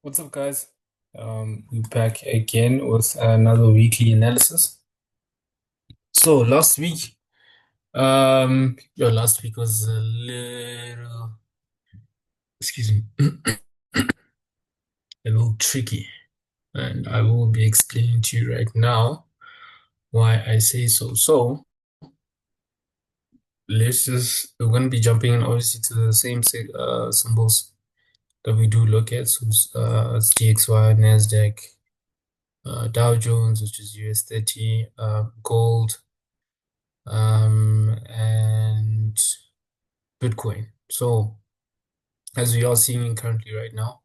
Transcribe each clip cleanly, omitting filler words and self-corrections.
What's up, guys? We're back again with another weekly analysis. So last week was a little, excuse me, a little tricky, and I will be explaining to you right now why I say so. So we're going to be jumping in obviously to the same symbols that we do look at. So it's DXY, NASDAQ, Dow Jones, which is US30, gold, and Bitcoin. So as we are seeing currently right now,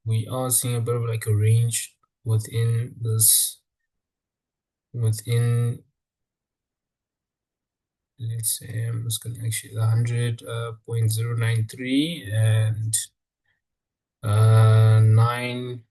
we are seeing a bit of like a range within, let's say, I'm just gonna actually 100.093 and 9.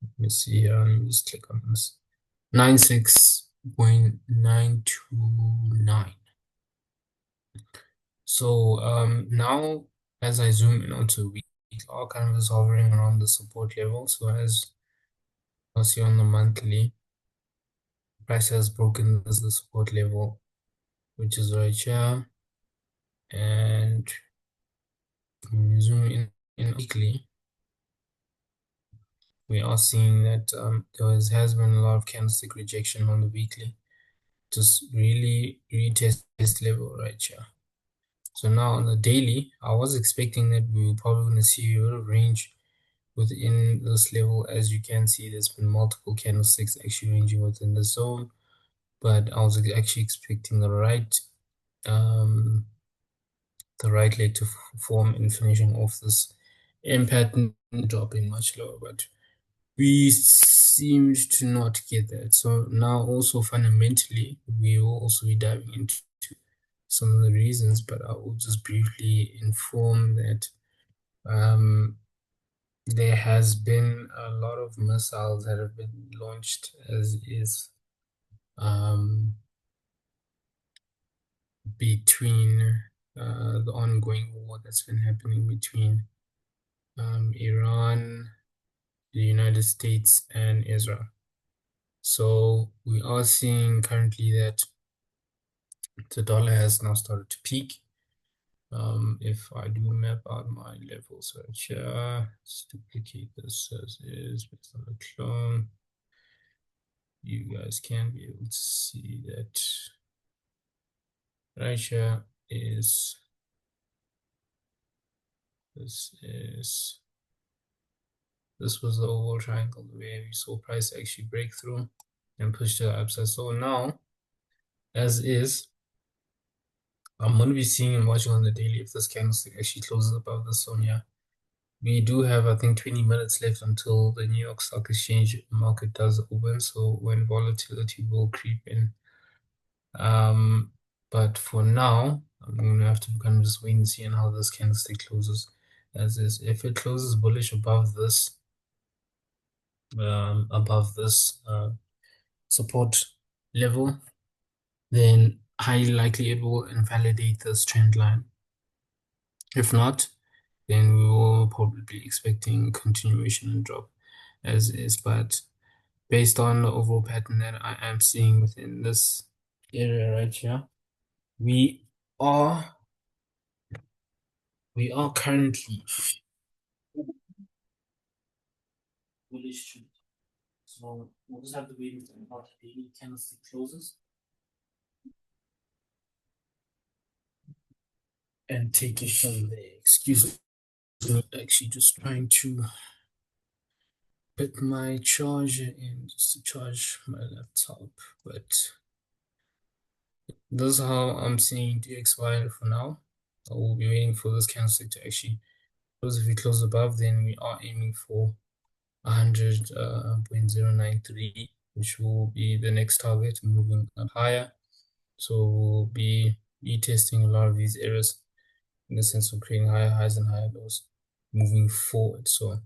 Let me see here. Let me just click on this. 96.929. So now as I zoom in onto week, all kind of is hovering around the support level. So as you see on the monthly, price has broken the support level, which is right here. And when you zoom in weekly, we are seeing that has been a lot of candlestick rejection on the weekly. Just really retest this level right here. So now on the daily, I was expecting that we were probably going to see a little range within this level. As you can see, there's been multiple candlesticks actually ranging within the zone, but I was actually expecting the right leg to form in finishing off this M pattern, dropping much lower, but we seemed to not get that. So now also fundamentally, we will also be diving into some of the reasons, but I will just briefly inform that there has been a lot of missiles that have been launched as is um, between the ongoing war that's been happening between Iran, the United States, and Israel. So we are seeing currently that the dollar has now started to peak. If I do map out my levels right here, let's duplicate this as is based on the clone. You guys can be able to see that right here is this was the overall triangle where we saw price actually break through and push to the upside. So now, as is, I'm going to be seeing and watching on the daily if this candlestick actually closes above this zone here. We do have, I think, 20 minutes left until the New York Stock Exchange market does open, so when volatility will creep in. But for now, I'm going to have to kind of just wait and see on how this candlestick closes. As is, if it closes bullish above this support level, then highly likely it will invalidate this trend line. If not, then we will probably be expecting continuation and drop as is. But based on the overall pattern that I am seeing within this area right here, we are currently bullish. So we'll just have to wait until the daily candlestick closes and take it from there. Excuse me, actually just trying to put my charger in just to charge my laptop, but this is how I'm seeing DXY for now. I will be waiting for this candlestick to actually close. If we close above, then we are aiming for 100.093, which will be the next target, moving up higher. So we'll be retesting a lot of these areas in the sense of creating higher highs and higher lows moving forward. So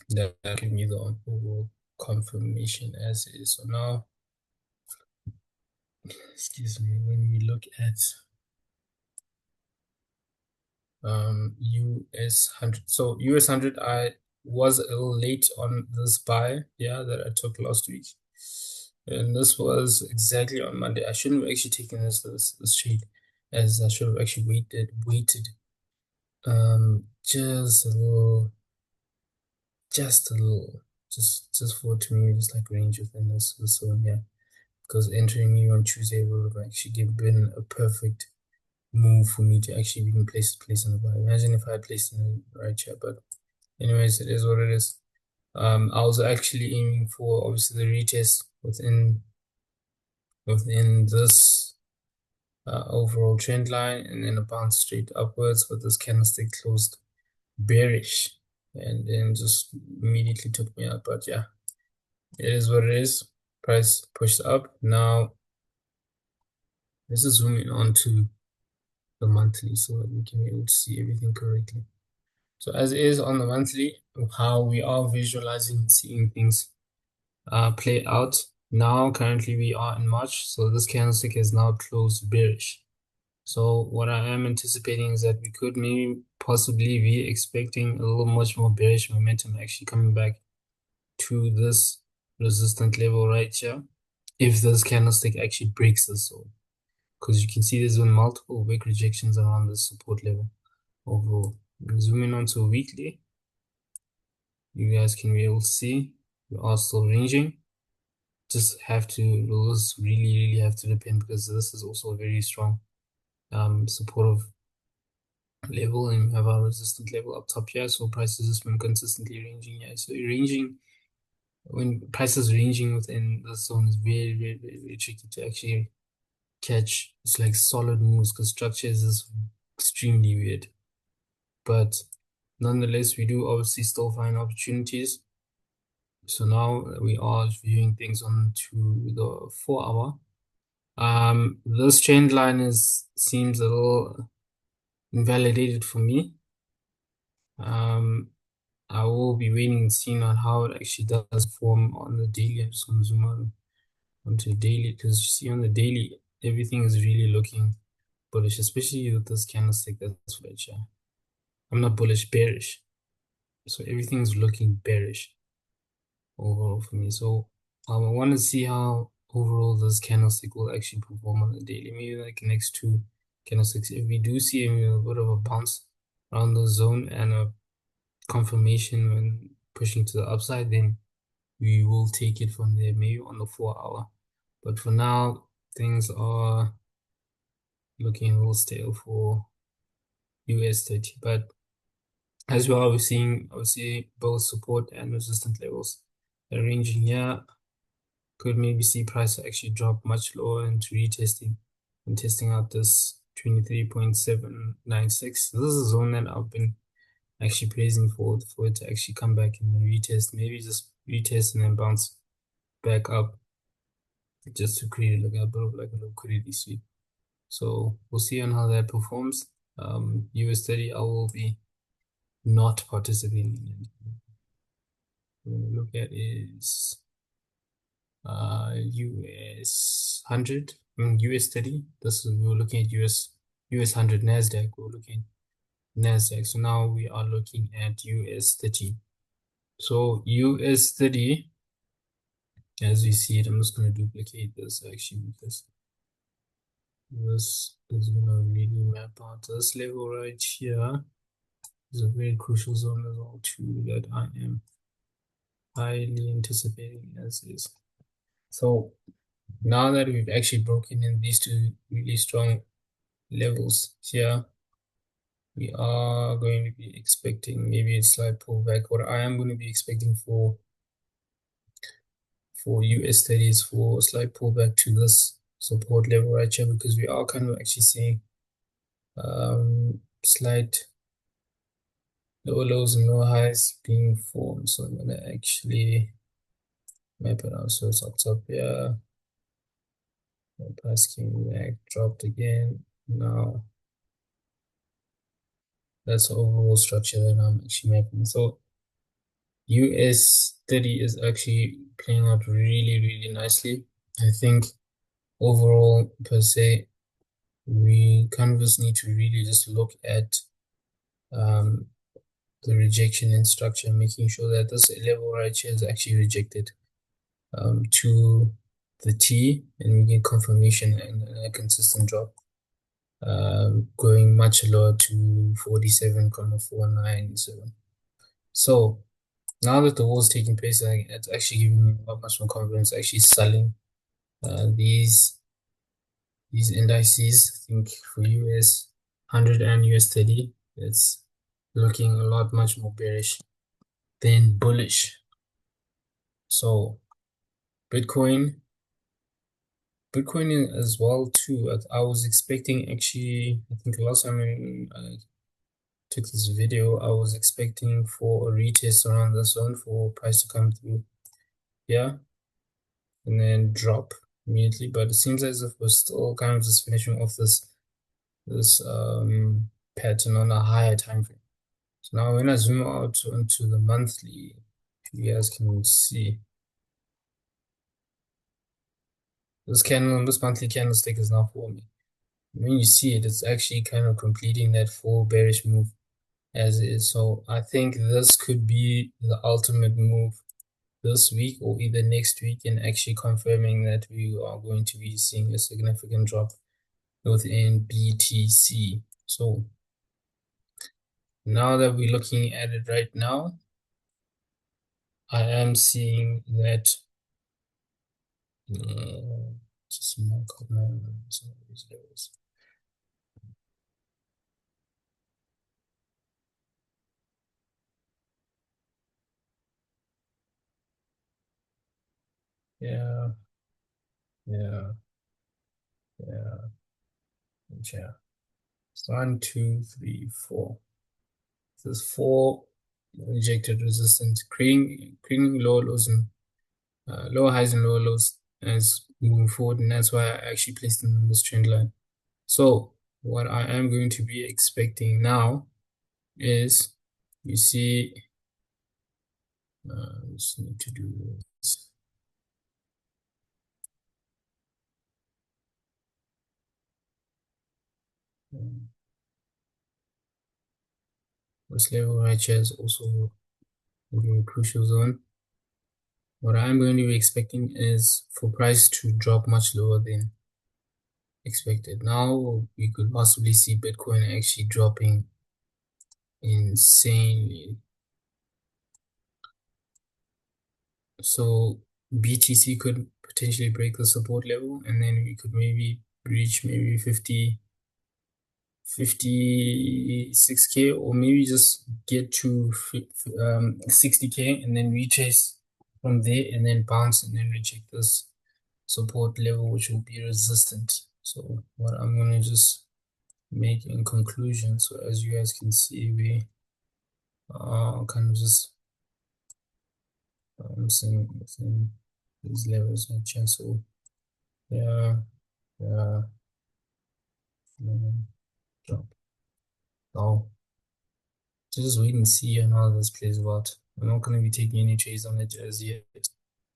that gives me the overall confirmation as is. So now, excuse me, when we look at US100. So US100, I was a little late on this buy, yeah, that I took last week. And this was exactly on Monday. I shouldn't have actually taken this trade, as I should have actually waited just a little, just a little, just for it to me just like range within this zone, yeah. Because entering me on Tuesday would have actually been a perfect move for me to actually even place on the buy. Imagine if I had placed in the right chair, but anyways, it is what it is. I was actually aiming for obviously the retest within this overall trend line, and then a bounce straight upwards, but this candlestick closed bearish and then just immediately took me out. But yeah, it is what it is. Price pushed up. Now let's just zoom in onto the monthly so that we can be able to see everything correctly. So as it is on the monthly, how we are visualizing and seeing things play out. Now currently we are in March, so this candlestick has now closed bearish. So what I am anticipating is that we could maybe possibly be expecting a little much more bearish momentum actually coming back to this resistant level right here, if this candlestick actually breaks this zone. Because you can see there's been multiple wick rejections around this support level overall. Zooming onto a weekly, you guys can be able to see we are still ranging. Just have to, those really have to depend, because this is also a very strong supportive level, and we have our resistant level up top here. So prices has been consistently ranging here. So ranging, when prices ranging within the zone is very tricky to actually catch. It's like solid moves, because structures is extremely weird. But nonetheless, we do obviously still find opportunities. So now we are viewing things onto the 4 hour. This trend line seems a little invalidated for me. I will be waiting and seeing on how it actually does form on the daily. I'm just gonna zoom on onto daily, because you see on the daily everything is really looking bullish, especially with this candlestick that's right here. I'm not bullish, bearish. So everything's looking bearish overall for me. So I want to see how overall this candlestick will actually perform on the daily. Maybe like next two candlesticks. If we do see a bit of a bounce around the zone and a confirmation when pushing to the upside, then we will take it from there, maybe on the 4 hour. But for now, things are looking a little stale for US30. But as well, we're seeing obviously both support and resistance levels are ranging here. Could maybe see price actually drop much lower into retesting and testing out this 23.796. This is a zone that I've been actually praising for it to actually come back and retest, maybe just retest and then bounce back up, just to create like a bit of like a liquidity sweep. So we'll see on how that performs. US30 I will be not participating in. We're gonna look at is US100, US30. This is, we were looking at US100 NASDAQ. We're looking at NASDAQ. So now we are looking at US30. So US30, as we see it, I'm just going to duplicate this actually, because this is going to really map out this level right here. Is a very crucial zone as well too, that I am highly anticipating as is. So now that we've actually broken in these two really strong levels here, we are going to be expecting maybe a slight pullback. What I am going to be expecting for US30 is for a slight pullback to this support level right here, because we are kind of actually seeing slight lower lows and lower highs being formed. So I'm gonna actually map it out. So it's up top here. Price came back, dropped again. Now that's the overall structure that I'm actually mapping. So US30 is actually playing out really nicely. I think overall per se, we kind of just need to really just look at um, the rejection instruction, making sure that this level right here is actually rejected to the T, and we get confirmation and a consistent drop, going much lower to 47.497. So now that the war is taking place, it's actually giving me a lot much more confidence actually selling these indices. I think for US100 and US30, it's looking a lot much more bearish than bullish. So Bitcoin as well too. I was expecting actually, I think last time when I took this video, I was expecting for a retest around this zone for price to come through. Yeah, and then drop immediately, but it seems as if we're still kind of just finishing off this pattern on a higher time frame. So now when I zoom out onto the monthly, you guys can see this monthly candlestick is now forming. When you see it, it's actually kind of completing that full bearish move as it is. So I think this could be the ultimate move this week or either next week, and actually confirming that we are going to be seeing a significant drop within BTC. So now that we're looking at it right now, I am seeing that just mark up some of these levels. Yeah, yeah, yeah, yeah. It's 1, 2, 3, 4. There's 4 rejected resistance, creating lower lows and lower highs and lower lows as moving forward, and that's why I actually placed them in this trend line. So what I am going to be expecting now is, you see, just need to do this. This level right here is also a crucial zone. What I'm going to be expecting is for price to drop much lower than expected. Now we could possibly see Bitcoin actually dropping insanely. So BTC could potentially break the support level, and then we could maybe reach maybe 56K, or maybe just get to 60K and then retrace from there, and then bounce and then reject this support level, which will be resistant. So what I'm going to just make in conclusion, so as you guys can see, we are kind of just seeing within these levels of here. So yeah, drop. Now just wait and see how this plays out. I'm not going to be taking any trades on it as yet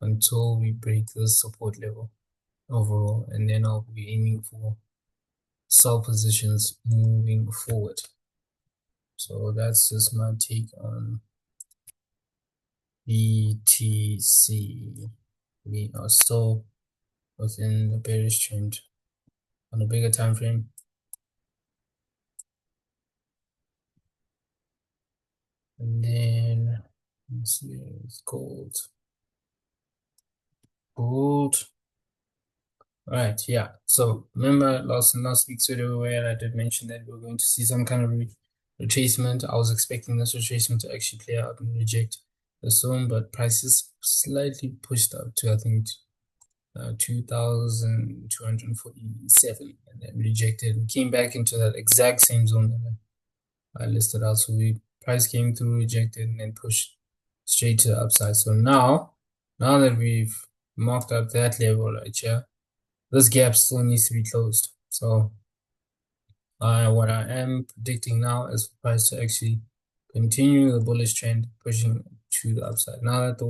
until we break this support level overall, and then I'll be aiming for sell positions moving forward. So that's just my take on BTC. We are still within the bearish trend on a bigger time frame. And then let's see, it's gold. Gold. Right, yeah. So remember last week's video where I did mention that we're going to see some kind of retracement. I was expecting this retracement to actually play out and reject the zone, but prices slightly pushed up to, I think, 2,247, and then rejected and came back into that exact same zone that I listed out. So price came through, rejected, and then pushed straight to the upside. So now that we've marked up that level right here, this gap still needs to be closed. So what I am predicting now is for price to actually continue the bullish trend, pushing to the upside. Now that the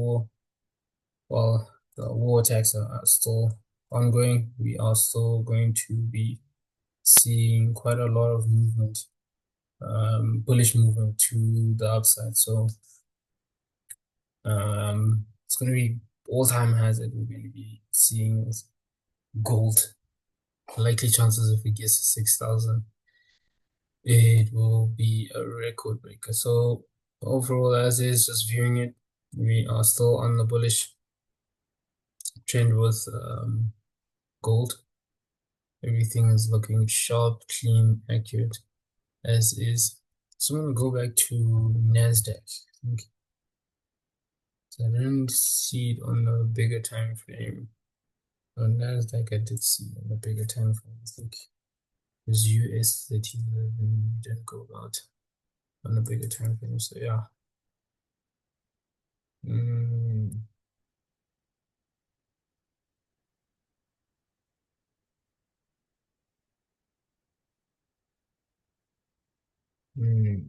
war attacks are still ongoing, we are still going to be seeing quite a lot of movement bullish movement to the upside. So it's going to be all-time highs that we're going to be seeing as gold. Likely chances if it gets to 6,000, it will be a record breaker. So overall, as is, just viewing it, we are still on the bullish trend with gold. Everything is looking sharp, clean, accurate, as is. So I'm going to go back to NASDAQ. I think. So I didn't see it on the bigger time frame. On NASDAQ, I did see on the bigger time frame. I think it was US30 that didn't go out on the bigger time frame. So yeah. Mm, mm.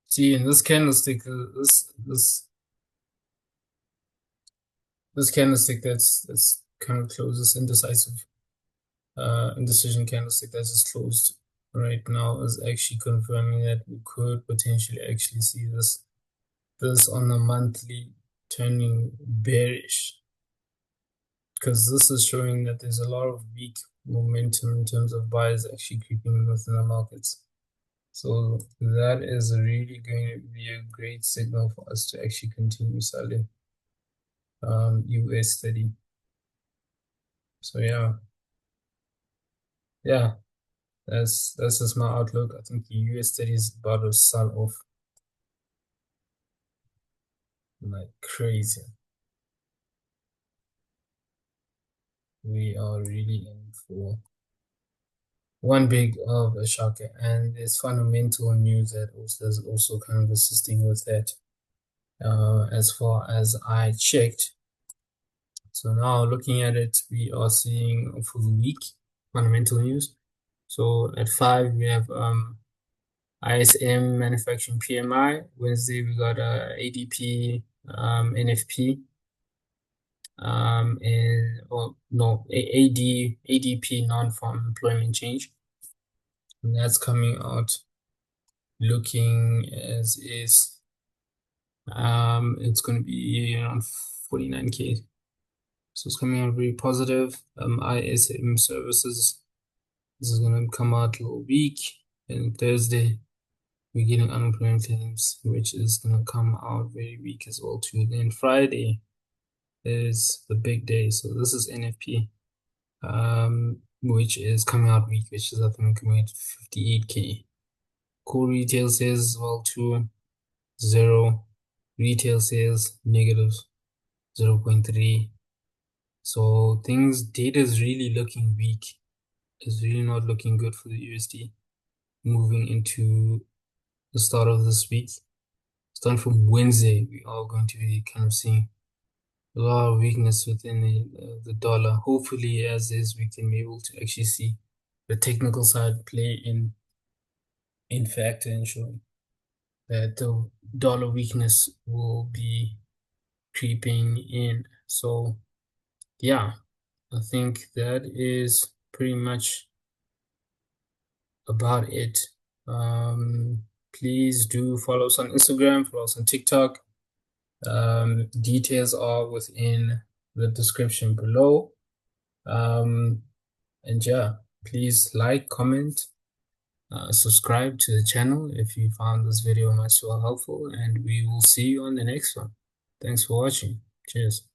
See, in this candlestick, this candlestick that's kind of closest indecisive, indecision candlestick that's just closed right now is actually confirming that we could potentially actually see this on the monthly turning bearish, because this is showing that there's a lot of weak momentum in terms of buyers actually creeping within the markets. So that is really going to be a great signal for us to actually continue selling US30. So yeah, that's just my outlook. I think the US30 is about to sell off like crazy. We are really in for one big of a shocker, and it's fundamental news that is also kind of assisting with that. As far as I checked, so now looking at it, we are seeing for the week fundamental news. So at 5 we have ISM manufacturing PMI. Wednesday we got ADP, NFP, and ADP non-farm employment change. And that's coming out looking as is. It's going to be around 49K. So it's coming out very positive. ISM services, this is going to come out a little weak. And Thursday, we're getting unemployment claims, which is going to come out very weak as well too. Then Friday is the big day. So this is NFP, which is coming out weak, which is I think coming at 58K. Core retail sales as well too, 0. Retail sales negative 0.3. So data is really looking weak. It's really not looking good for the USD moving into the start of this week. Starting from Wednesday, we are going to be kind of seeing a lot of weakness within the dollar. Hopefully, as is, we can be able to actually see the technical side play in factor, ensuring that the dollar weakness will be creeping in. So yeah, I think that is pretty much about it. Please do follow us on Instagram, follow us on TikTok. Details are within the description below. And yeah, please like, comment, subscribe to the channel if you found this video much so helpful, and we will see you on the next one. Thanks for watching. Cheers.